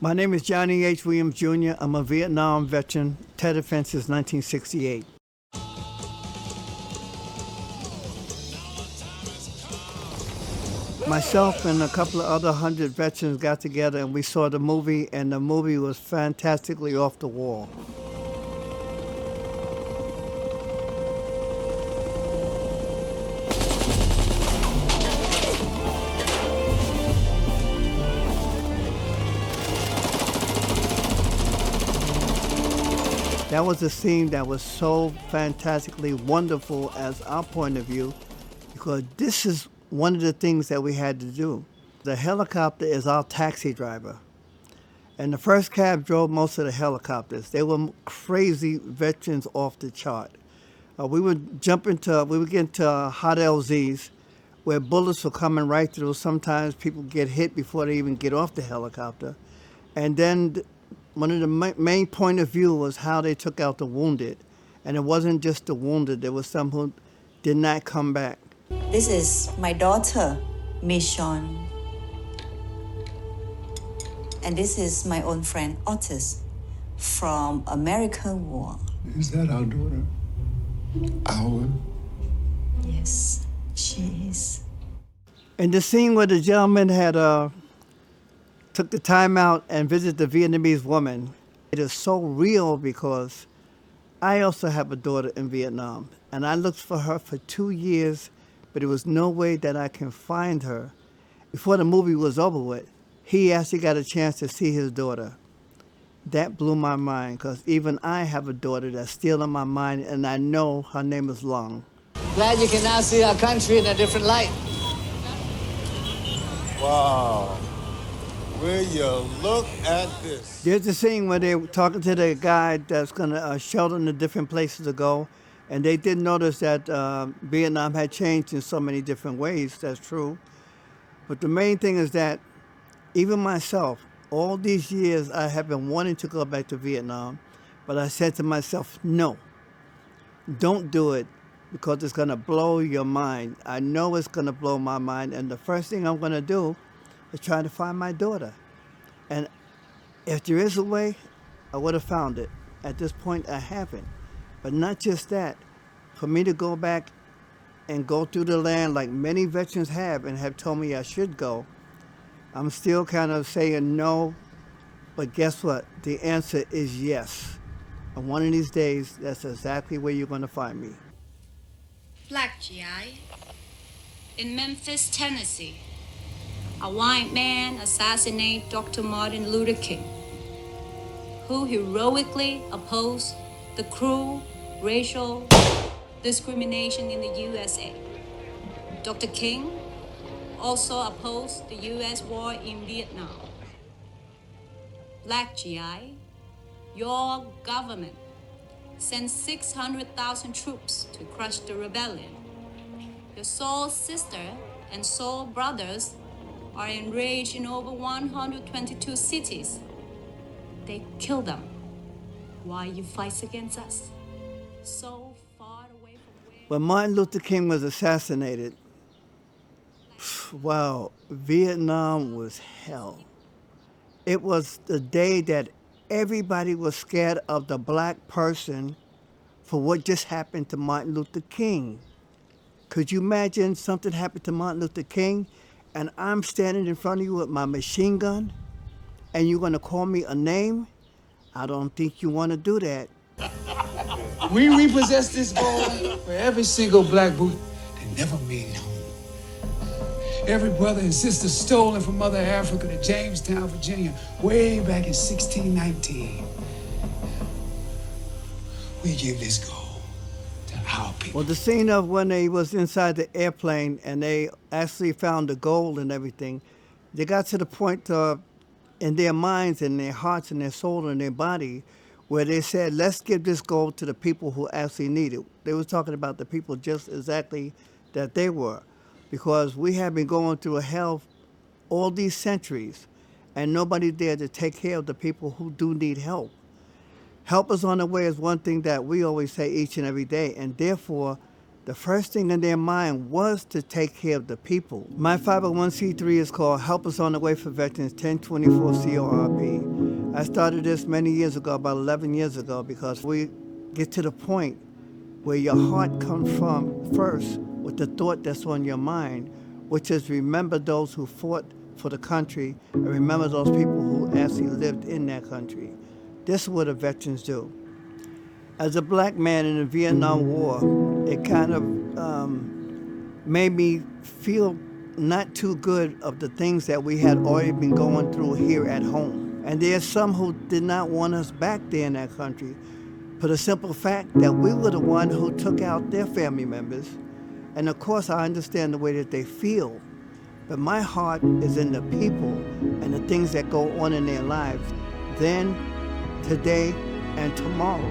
My name is Johnnie H. Williams Jr. I'm a Vietnam veteran, Tet offense since 1968. Myself and a couple of other 100 veterans got together and we saw the movie, and the movie was fantastically off the wall. That was a scene that was so fantastically wonderful as our point of view, because this is one of the things that we had to do. The helicopter is our taxi driver. And the first cab drove most of the helicopters. They were crazy veterans off the chart. We would get into hot LZs where bullets were coming right through. Sometimes people get hit before they even get off the helicopter. And then one of the main point of view was how they took out the wounded. And it wasn't just the wounded, there was some who did not come back. This is my daughter, Michonne. And this is my own friend, Otis, from American War. Is that our daughter? Our? Yes, she is. And the scene where the gentleman had took the time out and visited the Vietnamese woman, it is so real because I also have a daughter in Vietnam, and I looked for her for 2 years, but there was no way that I can find her. Before the movie was over with, he actually got a chance to see his daughter. That blew my mind, because even I have a daughter that's still in my mind, and I know her name is Long. Glad you can now see our country in a different light. Wow. Will you look at this? There's a scene where they're talking to the guy that's going to shelter them to different places to go, and they did notice that Vietnam had changed in so many different ways. That's true. But the main thing is that even myself, all these years I have been wanting to go back to Vietnam, but I said to myself, no, don't do it, because it's going to blow your mind. I know it's going to blow my mind, and the first thing I'm going to do is try to find my daughter. And if there is a way, I would have found it. At this point, I haven't. But not just that, for me to go back and go through the land like many veterans have and have told me I should go, I'm still kind of saying no, but guess what? The answer is yes. And one of these days, that's exactly where you're going to find me. Black GI in Memphis, Tennessee. A white man assassinated Dr. Martin Luther King, who heroically opposed the cruel racial discrimination in the USA. Dr. King also opposed the U.S. war in Vietnam. Black GI, your government sent 600,000 troops to crush the rebellion. Your soul sister and soul brothers are enraged in over 122 cities. They kill them while you fight against us. So far away from where... When Martin Luther King was assassinated, wow, Vietnam was hell. It was the day that everybody was scared of the black person for what just happened to Martin Luther King. Could you imagine something happened to Martin Luther King and I'm standing in front of you with my machine gun and you're gonna call me a name? I don't think you wanna do that. We repossess this gold for every single black boot that never made it home. Every brother and sister stolen from Mother Africa to Jamestown, Virginia, way back in 1619. We give this gold to our people. Well, the scene of when they was inside the airplane and they actually found the gold and everything, they got to the point in their minds and their hearts and their soul and their body where they said, let's give this gold to the people who actually need it. They were talking about the people just exactly that they were, because we have been going through a hell all these centuries and nobody there to take care of the people who do need help. Help is on the way is one thing that we always say each and every day, and therefore, the first thing in their mind was to take care of the people. My 501c3 is called Help Is on the Way for Veterans 1024 CORP. I started this many years ago, about 11 years ago, because we get to the point where your heart comes from first with the thought that's on your mind, which is remember those who fought for the country and remember those people who actually lived in that country. This is what the veterans do. As a black man in the Vietnam War, it kind of made me feel not too good of the things that we had already been going through here at home. And there's some who did not want us back there in that country for the simple fact that we were the one who took out their family members. And of course, I understand the way that they feel, but my heart is in the people and the things that go on in their lives then, today, and tomorrow.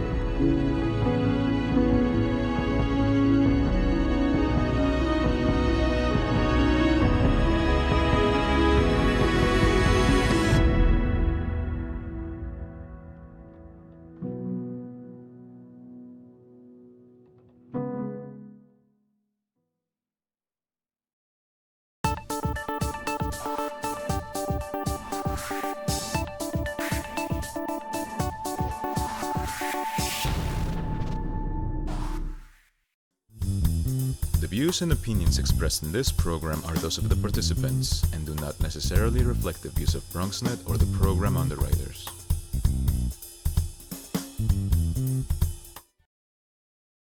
The views and opinions expressed in this program are those of the participants and do not necessarily reflect the views of BronxNet or the program underwriters.